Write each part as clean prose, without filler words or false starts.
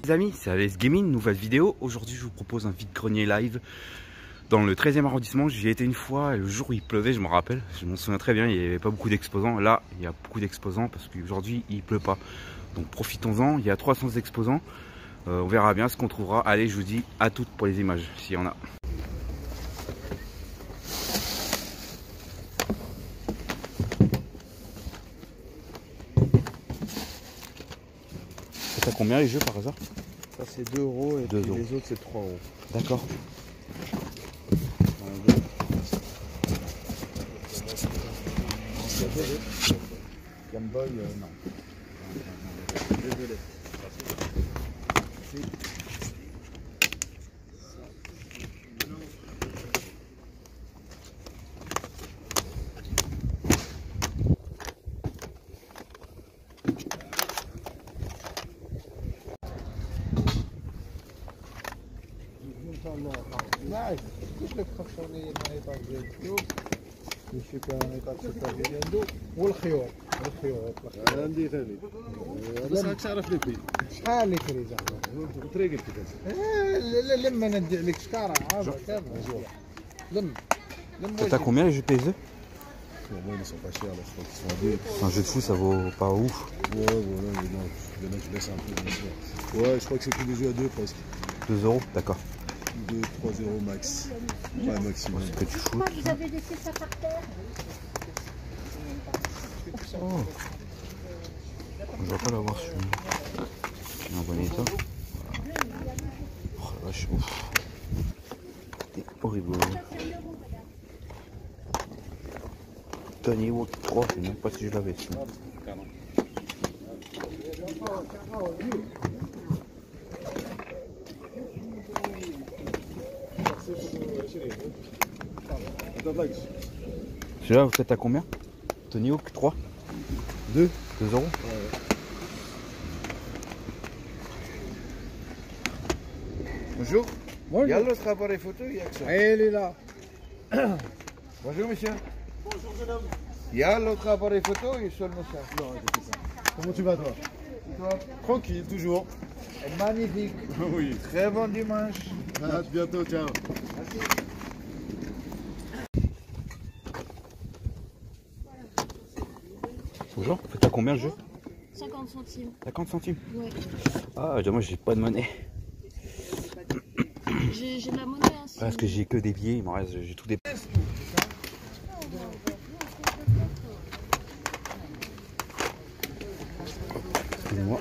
Les amis, c'est Alex Gaming, nouvelle vidéo. Aujourd'hui je vous propose un vide-grenier live dans le 13e arrondissement. J'y ai été une fois et le jour où il pleuvait, je me rappelle, je m'en souviens très bien, il n'y avait pas beaucoup d'exposants. Là il y a beaucoup d'exposants parce qu'aujourd'hui il pleut pas. Donc profitons-en, il y a 300 exposants. On verra bien ce qu'on trouvera. Allez, je vous dis à toutes pour les images, s'il y en a. Ça combien les jeux par hasard? Ça c'est 2 € et 2 puis €. les autres c'est 3 €. D'accord. Game Boy, non. Désolé. معك قلت لك خصني المونيطار ديال الفلوس والشيكانيطار ديالو والخيوط عندي ثاني بس راك تعرف لي فيه شحال اللي كري زعما الطريق قلت لك لما ندي عليك شكاره عارف كامل لم T'as combien les jeux PSE? Moi ils sont pas chers là, je crois qu'ils sont à 2. Un jeu de fou ça vaut pas ouf. Ouais voilà, mais non, il y en a qui laissent un peu bien sûr. Ouais, je crois que c'est tous les jeux à 2 presque. 2 €, d'accord. 2, 3 € max. Pas maximum. C'est que tu fous. Vous avez laissé ça par terre. Oh. Je dois pas l'avoir celui-là. Il est en bon état. Oh la vache, ouf. C'est horrible. Tony Hawk 3, je sais même pas si je l'avais celui-là. Celui-là, vous faites à combien? Tony Hawk 3? 2 €? Ouais. Bonjour. Bonjour. Il y a l'autre appareil photo, il y a que ça. Elle est là. Bonjour monsieur. Bonjour jeune homme. Il y a l'autre appareil photo, il est seulement ça. Non, comment tu vas toi? Tranquille, toujours. Magnifique. Oui. Très bon dimanche. À bientôt, ciao. Merci. Bonjour, vous faites à combien le jeu? 50 centimes. 50 centimes? Ouais. Ah, moi j'ai pas de monnaie. J'ai de la monnaie hein, si Parce que j'ai que des billets, il m'en reste, j'ai tout des... Excusez-moi.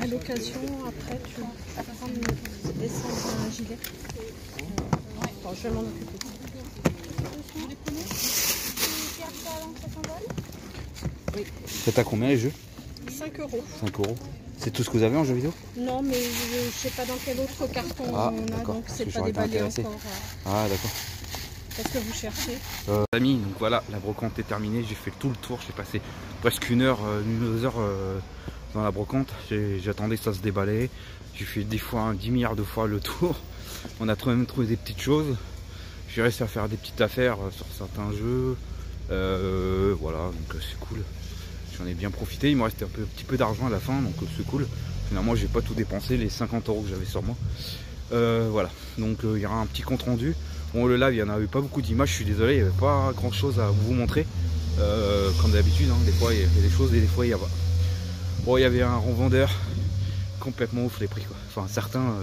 à l'occasion, après, tu vas prendre descendre un gilet. Attends, je vais m'en occuper. Vous les prenez? Oui. Faites à combien les jeux? 5 €. 5 €. C'est tout ce que vous avez en jeu vidéo? Non, mais je sais pas dans quel autre carton on a, donc c'est pas déballé encore. Ah d'accord. Qu'est-ce que vous cherchez? Amis, donc voilà, la brocante est terminée, j'ai fait tout le tour, j'ai passé presque 1 heure, 2 heures dans la brocante, j'attendais que ça se déballait, j'ai fait 10 milliards de fois le tour, on a même trouvé des petites choses, j'ai réussi à faire des petites affaires sur certains jeux, voilà, donc c'est cool, j'en ai bien profité, il me restait un petit peu d'argent à la fin, donc c'est cool, finalement j'ai pas tout dépensé, les 50 € que j'avais sur moi, voilà, donc il y aura un petit compte rendu. Bon, le live, il n'y en avait pas beaucoup d'images, je suis désolé, il n'y avait pas grand chose à vous montrer. Comme d'habitude, hein, des fois il y a des choses et des fois il y a pas. Bon, il y avait un revendeur complètement ouf les prix quoi. Enfin, certains,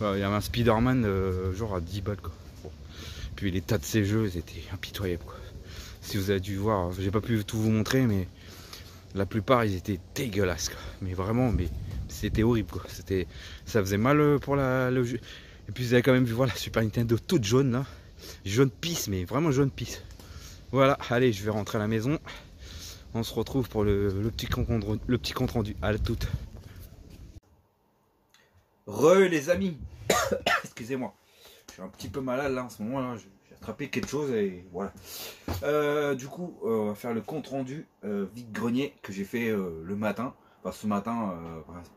il y avait un Spider-Man genre à 10 balles quoi. Bon. Puis les tas de ces jeux, c'était impitoyable quoi. Si vous avez dû voir, j'ai pas pu tout vous montrer, mais la plupart ils étaient dégueulasses quoi. Mais vraiment, mais c'était horrible quoi. Ça faisait mal pour le jeu. Et puis vous avez quand même vu voir la Super Nintendo toute jaune là. Jaune pisse, mais vraiment jaune pisse. Voilà, allez, je vais rentrer à la maison. On se retrouve pour le petit compte rendu. À toutes. Les amis. Excusez-moi. Je suis un petit peu malade là en ce moment là. J'ai attrapé quelque chose et voilà. Du coup, on va faire le compte rendu vide-grenier que j'ai fait le matin. Enfin, ce matin,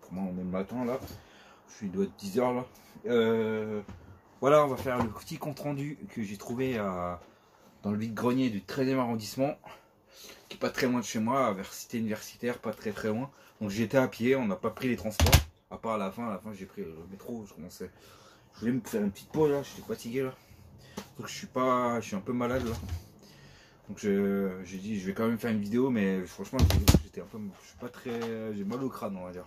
pour moi on est le matin là. Il doit être 10 h là. Voilà, on va faire le petit compte rendu que j'ai trouvé dans le vide-grenier du 13e arrondissement, qui est pas très loin de chez moi, vers Cité Universitaire, pas très loin. Donc j'étais à pied, on n'a pas pris les transports, à part à la fin j'ai pris le métro, je voulais me faire une petite pause là, j'étais fatigué là. Donc je suis un peu malade là. Donc j'ai dit je vais quand même faire une vidéo, mais franchement j'étais un peu, je suis pas très, j'ai mal au crâne on va dire.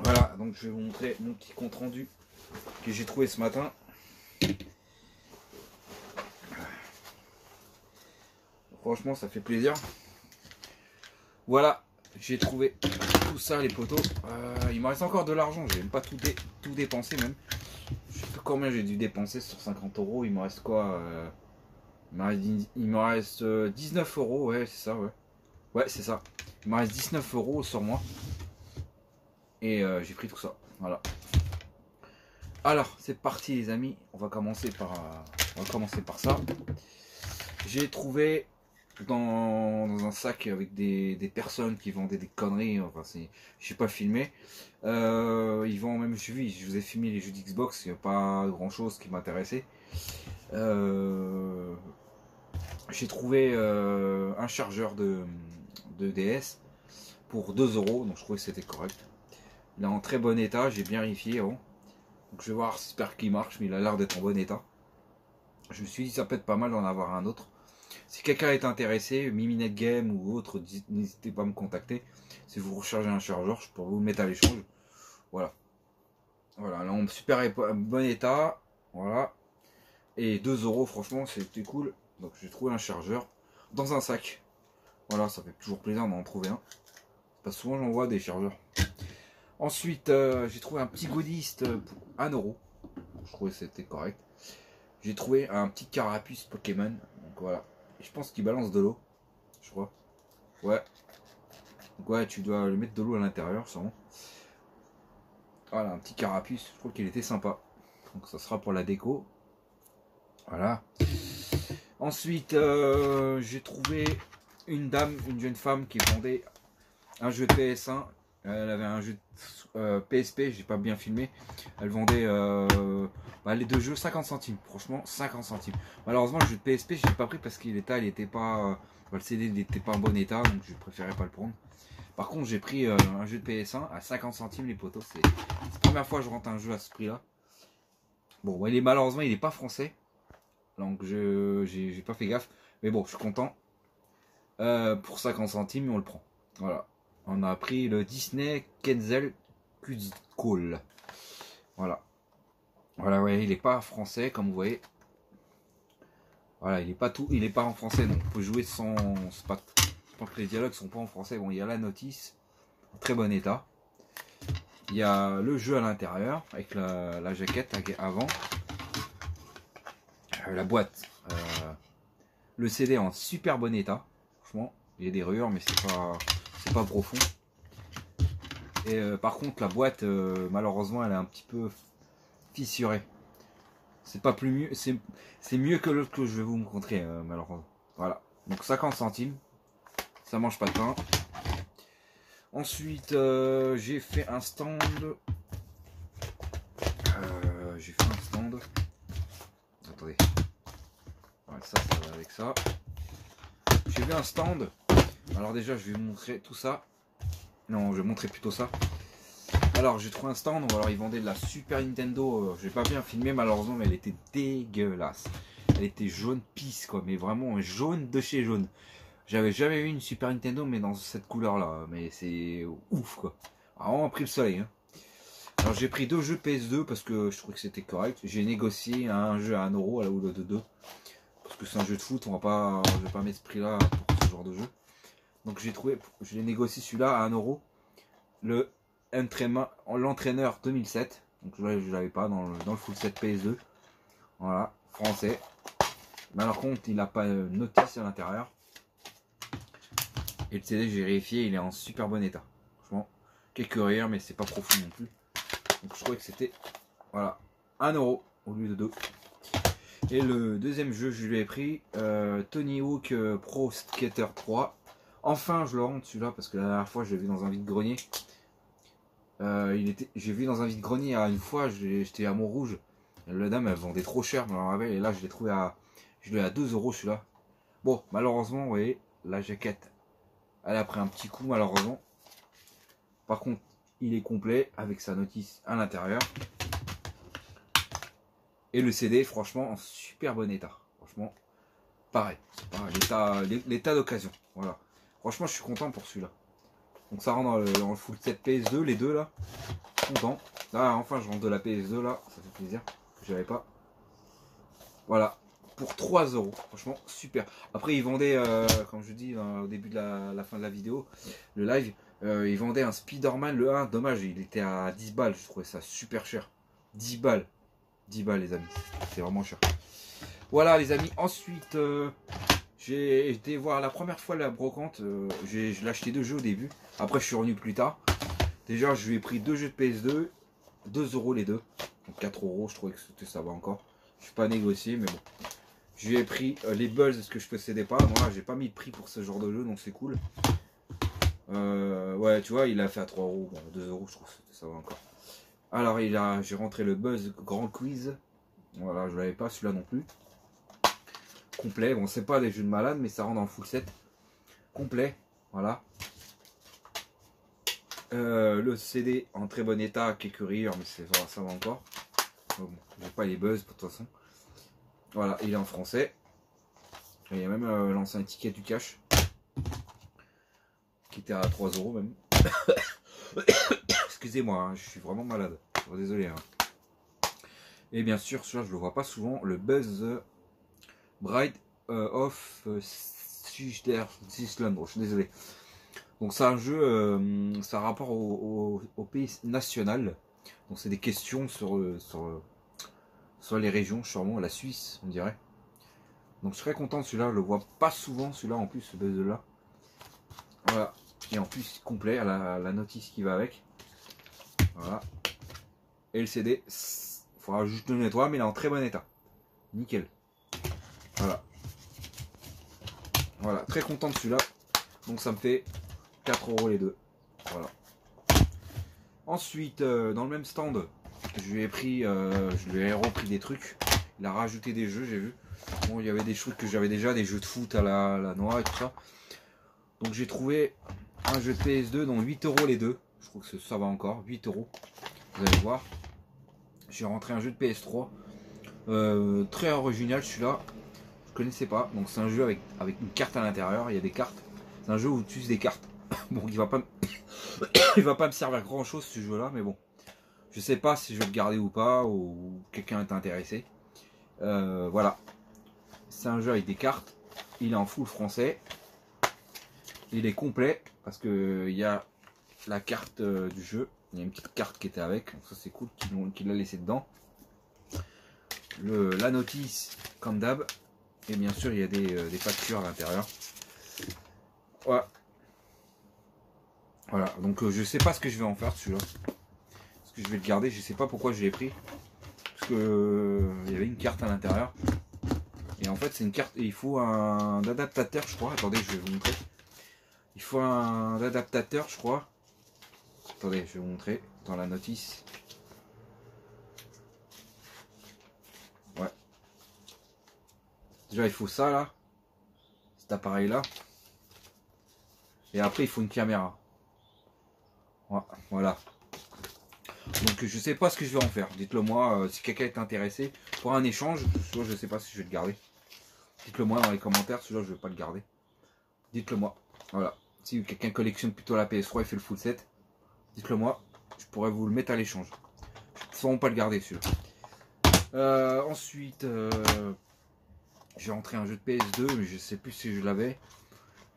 Voilà, donc je vais vous montrer mon petit compte rendu que j'ai trouvé ce matin. Franchement ça fait plaisir. Voilà, j'ai trouvé tout ça, les poteaux. Il me reste encore de l'argent, j'ai même pas tout dépensé même. Je sais plus combien j'ai dû dépenser sur 50 €. Il me reste quoi il me reste 19 €, ouais c'est ça, ouais. Ouais c'est ça. Il me reste 19 € sur moi. Et j'ai pris tout ça. Voilà. Alors c'est parti les amis. On va commencer par ça. J'ai trouvé dans un sac avec des personnes qui vendaient des conneries. Enfin je sais pas filmé. Ils vendent même, je vous ai filmé les jeux d'Xbox. Il n'y a pas grand chose qui m'intéressait. J'ai trouvé un chargeur de DS pour 2 €. Donc je trouvais que c'était correct. Il est en très bon état, j'ai bien vérifié avant. Donc je vais voir, j'espère qu'il marche, mais il a l'air d'être en bon état. Je me suis dit ça peut être pas mal d'en avoir un autre. Si quelqu'un est intéressé, Miminet Game ou autre, n'hésitez pas à me contacter. Si vous rechargez un chargeur, je pourrais vous le mettre à l'échange. Voilà. Voilà, là en super bon état. Voilà. Et 2 €, franchement, c'était cool. Donc j'ai trouvé un chargeur dans un sac. Voilà, ça fait toujours plaisir d'en trouver un. Parce que souvent j'en vois des chargeurs. Ensuite, j'ai trouvé un petit godiste pour 1 €. Je trouvais que c'était correct. J'ai trouvé un petit carapuce Pokémon. Donc voilà. Et je pense qu'il balance de l'eau. Je crois. Ouais. Donc ouais, tu dois lui mettre de l'eau à l'intérieur, sûrement. Voilà, un petit carapuce. Je trouve qu'il était sympa. Donc ça sera pour la déco. Voilà. Ensuite, j'ai trouvé une jeune femme qui vendait un jeu de PS1. Elle avait un jeu de PSP, j'ai pas bien filmé. Elle vendait les deux jeux 50 centimes. Franchement, 50 centimes. Malheureusement, le jeu de PSP, je l'ai pas pris parce qu'il était pas. Le CD n'était pas en bon état, donc je préférais pas le prendre. Par contre, j'ai pris un jeu de PS1 à 50 centimes, les potos. C'est la première fois que je rentre un jeu à ce prix-là. Bon, malheureusement, il est pas français. Donc, j'ai pas fait gaffe. Mais bon, je suis content. Pour 50 centimes, on le prend. Voilà. On a pris le Disney Kenzel Call. Voilà. Voilà, ouais, il est pas français, comme vous voyez. Voilà, il est pas en français, donc on peut jouer sans. Je pense que les dialogues sont pas en français. Bon, il y a la notice, en très bon état. Il y a le jeu à l'intérieur, avec la jaquette avant. La boîte. Le CD en super bon état. Franchement, il y a des rayures, mais c'est pas profond. Et par contre, la boîte, malheureusement, elle est un petit peu fissurée. C'est pas plus mieux, c'est mieux que l'autre que je vais vous montrer, malheureusement. Voilà. Donc 50 centimes. Ça mange pas de pain. Ensuite, j'ai fait un stand. Attendez. Ouais, ça va avec ça. J'ai vu un stand. Alors déjà, je vais vous montrer tout ça. Non, je vais montrer plutôt ça. Alors, j'ai trouvé un stand. Alors, ils vendaient de la Super Nintendo. J'ai pas bien filmé malheureusement, mais elle était dégueulasse. Elle était jaune pisse, quoi. Mais vraiment jaune de chez jaune. J'avais jamais vu une Super Nintendo, mais dans cette couleur-là. Mais c'est ouf, quoi. Vraiment pris le soleil. Hein. Alors, j'ai pris 2 jeux PS2 parce que je trouvais que c'était correct. J'ai négocié un jeu à 1 € à la hauteur de 2. Parce que c'est un jeu de foot. Je vais pas mettre ce prix-là pour ce genre de jeu. Donc, je l'ai négocié celui-là à 1 €. L'entraîneur 2007. Donc là, je l'avais pas dans le full set PS2. Voilà, français. Mais alors contre, il n'a pas notice à l'intérieur. Et le CD, j'ai vérifié, il est en super bon état. Franchement, quelques rires, mais c'est pas profond non plus. Donc je trouvais que c'était, voilà, 1 € au lieu de 2. Et le deuxième jeu, je lui ai pris Tony Hawk Pro Skater 3. Enfin, je le rentre celui-là parce que la dernière fois, je l'ai vu dans un vide-grenier. J'ai vu dans un vide-grenier une fois, j'étais à Montrouge. La dame, elle vendait trop cher, je me rappelle. Et là, je l'ai trouvé je l'ai à 2 € celui-là. Bon, malheureusement, vous voyez, la jaquette, elle a pris un petit coup, malheureusement. Par contre, il est complet avec sa notice à l'intérieur. Et le CD, franchement, en super bon état. Franchement, pareil. L'état d'occasion. Voilà. Franchement, je suis content pour celui-là. Donc ça rentre dans le full set PS2, les deux là. Content. Là, enfin, je rentre de la PS2 là. Ça fait plaisir. Que j'avais pas. Voilà. Pour 3 €. Franchement, super. Après, ils vendaient, comme je dis au début de la fin de la vidéo, le live, ils vendaient un Spider-Man, le 1. Dommage, il était à 10 balles. Je trouvais ça super cher. 10 balles. 10 balles, les amis. C'est vraiment cher. Voilà, les amis. Ensuite, j'ai été voir la première fois la brocante. Je l'ai acheté 2 jeux au début. Après, je suis revenu plus tard. Déjà, je lui ai pris 2 jeux de PS2. 2 € les deux. Donc 4 €. Je trouvais que ça va encore. Je suis pas négocié, mais bon. Je lui ai pris les Buzz, ce que je possédais pas. Moi, j'ai pas mis de prix pour ce genre de jeu, donc c'est cool. Ouais, tu vois, il a fait à 3 €. Bon, 2 €, je trouve que ça va encore. Alors, j'ai rentré le Buzz Grand Quiz. Voilà, je l'avais pas celui-là non plus. Complet. Bon, c'est pas des jeux de malade, mais ça rentre dans le full set. Complet. Voilà. Le CD en très bon état, quelques rires, mais ça va encore. Bon, j'ai pas les Buzz de toute façon. Voilà, il est en français. Il y a même l'ancien ticket du cash qui était à 3 € même. Excusez-moi, hein, je suis vraiment malade. Désolé. Hein. Et bien sûr, celui-là, je le vois pas souvent. Le Buzz Bride of Island. Bon, je suis désolé. Donc c'est un jeu, ça a rapport au pays national. Donc c'est des questions sur les régions, sûrement la Suisse, on dirait. Donc je serais content de celui-là, je le vois pas souvent celui-là en plus, ce buzz là. Voilà. Et en plus complet, à la notice qui va avec. Voilà. Et le CD, il faudra juste le nettoyer, mais il est en très bon état. Nickel. Voilà. Voilà, très content de celui-là. Donc ça me fait 4 € les deux. Voilà. Ensuite, dans le même stand, je lui ai repris des trucs. Il a rajouté des jeux, j'ai vu. Bon, il y avait des choses que j'avais déjà, des jeux de foot à la noix et tout ça. Donc j'ai trouvé un jeu de PS2, donc 8 € les deux. Je trouve que ça va encore, 8 €. Vous allez voir. J'ai rentré un jeu de PS3. Très original celui-là. Je connaissais pas. Donc c'est un jeu avec une carte à l'intérieur. Il y a des cartes. C'est un jeu où tu utilises des cartes. Bon, il va pas me servir grand chose ce jeu là, mais bon. Je sais pas si je vais le garder ou pas, ou quelqu'un est intéressé. Voilà. C'est un jeu avec des cartes. Il est en full français. Il est complet parce que il y a la carte du jeu. Il y a une petite carte qui était avec. Donc ça c'est cool qu'il l'a laissé dedans. La notice comme d'hab. Et bien sûr il y a des factures à l'intérieur. Voilà. Voilà. Donc je sais pas ce que je vais en faire celui-là. Est-ce que je vais le garder? Je sais pas pourquoi je l'ai pris. Parce que il y avait une carte à l'intérieur. Et en fait c'est une carte. Et il faut un adaptateur je crois. Attendez, je vais vous montrer. Il faut un adaptateur je crois. Attendez, je vais vous montrer dans la notice. Ouais. Déjà il faut ça là. Cet appareil là. Et après il faut une caméra. Voilà. Donc je sais pas ce que je vais en faire. Dites-le moi si quelqu'un est intéressé pour un échange. Soit je sais pas si je vais le garder. Dites-le moi dans les commentaires. Celui-là je vais pas le garder. Dites-le moi. Voilà. Si quelqu'un collectionne plutôt la PS3 et fait le full set, dites-le moi. Je pourrais vous le mettre à l'échange. Je ne saurais pas le garder celui-là. Ensuite, j'ai rentré un jeu de PS2, mais je sais plus si je l'avais.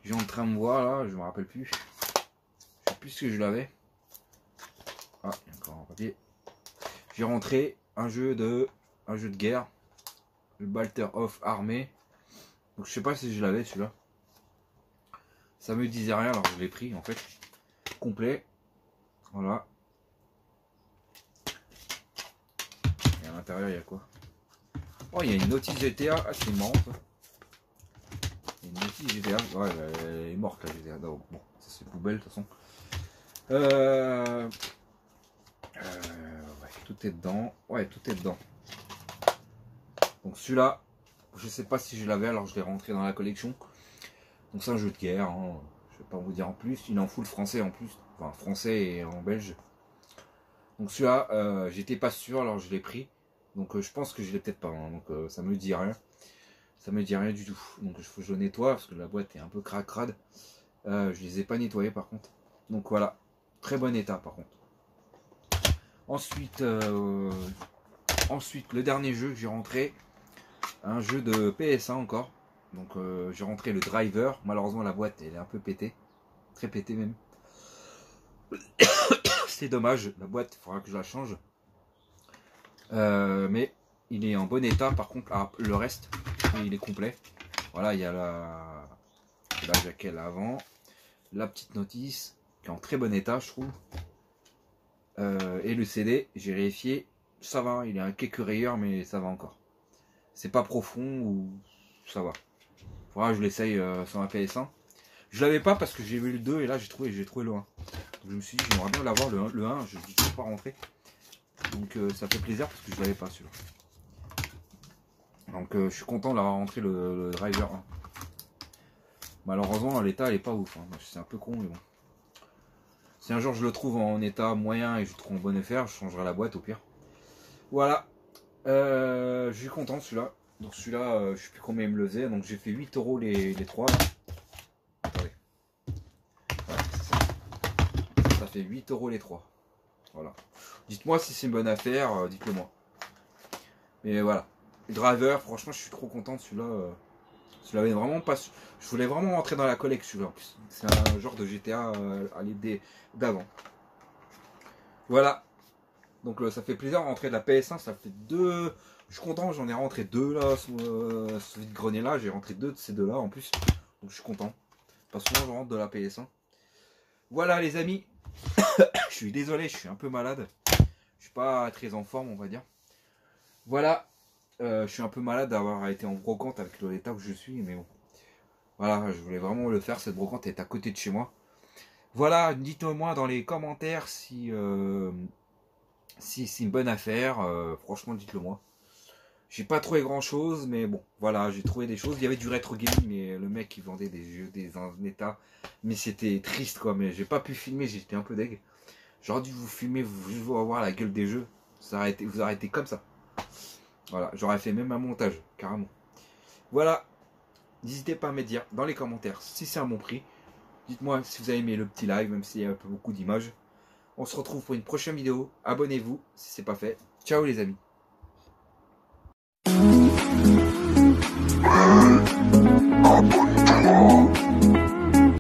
J'ai en train de voir là, je me rappelle plus. Je sais plus si je l'avais. Ah, il y a encore un papier. J'ai rentré un jeu de guerre, le Balter of Armée. Donc je sais pas si je l'avais celui-là. Ça me disait rien, alors je l'ai pris en fait. Complet. Voilà. Et à l'intérieur il y a quoi? Oh, il y a une notice GTA. Ah, c'est marrant ça. Il y a une notice GTA. Ouais, elle est morte la GTA. Non, bon, ça c'est poubelle de toute façon. Ouais, tout est dedans. Ouais, tout est dedans. Donc celui-là, je sais pas si je l'avais, alors je l'ai rentré dans la collection. Donc c'est un jeu de guerre. Hein. Je vais pas vous dire en plus. Il est en full français en plus. Enfin, français et en belge. Donc celui-là, j'étais pas sûr, alors je l'ai pris. Donc je pense que je l'ai peut-être pas. Hein. Donc ça me dit rien. Ça me dit rien du tout. Donc il faut que je le nettoie parce que la boîte est un peu crade. Je les ai pas nettoyés par contre. Donc voilà. Très bon état par contre. Ensuite, le dernier jeu que j'ai rentré. Un jeu de PS1 encore. Donc j'ai rentré le driver. Malheureusement la boîte elle est un peu pétée. Très pétée même. C'est dommage. La boîte, il faudra que je la change. Mais il est en bon état. Par contre, le reste, il est complet. Voilà, il y a la jaquette avant. La petite notice qui est en très bon état, je trouve. Et le CD, j'ai vérifié. Ça va, il est un quelques rayures, mais ça va encore. C'est pas profond ou ça va. Faudra que je l'essaye sur ma PS1. Je l'avais pas parce que j'ai vu le 2 et là j'ai trouvé le 1. Donc, je me suis dit j'aimerais bien l'avoir le 1, je ne suis pas rentré. Donc ça fait plaisir parce que je l'avais pas celui-là. Donc je suis content d'avoir rentré le driver 1. Malheureusement l'état elle est pas ouf. Hein. C'est un peu con mais bon. Si un jour je le trouve en état moyen et je le trouve en bon effet, je changerai la boîte au pire. Voilà. Je suis content de celui-là. Donc celui-là, je sais plus combien il me le faisait. Donc j'ai fait 8 € les 3 là. Attendez. Voilà, ça fait 8 € les 3. Voilà. Dites-moi si c'est une bonne affaire, dites-le moi. Mais voilà. Le driver, franchement, je suis trop content de celui-là. Celui-là vraiment pas. Je voulais vraiment rentrer dans la collection celui-là en plus. C'est un genre de GTA à l'idée d'avant. Voilà. Donc ça fait plaisir de rentrer de la PS1. Ça fait 2. Je suis content, j'en ai rentré 2 là. Ce vide-grenier là, j'ai rentré 2 de ces deux-là en plus. Donc je suis content. Pas souvent je rentre de la PS1. Voilà les amis. Je suis désolé, je suis un peu malade. Je suis pas très en forme, on va dire. Voilà. Je suis un peu malade d'avoir été en brocante avec l'état où je suis, mais bon. Voilà, je voulais vraiment le faire. Cette brocante est à côté de chez moi. Voilà, dites-moi dans les commentaires si c'est une bonne affaire. Franchement, dites-le moi. J'ai pas trouvé grand chose, mais bon, voilà, j'ai trouvé des choses. Il y avait du rétro gaming, mais le mec il vendait des jeux, en état. Mais c'était triste quoi, mais j'ai pas pu filmer, j'étais un peu deg. J'aurais dû vous filmer, vous voir la gueule des jeux. Vous arrêtez comme ça. Voilà, j'aurais fait même un montage, carrément. Voilà, n'hésitez pas à me dire dans les commentaires si c'est un bon prix. Dites-moi si vous avez aimé le petit live, même s'il y a un peu beaucoup d'images. On se retrouve pour une prochaine vidéo. Abonnez-vous si c'est pas fait. Ciao les amis. Abonnez-vous.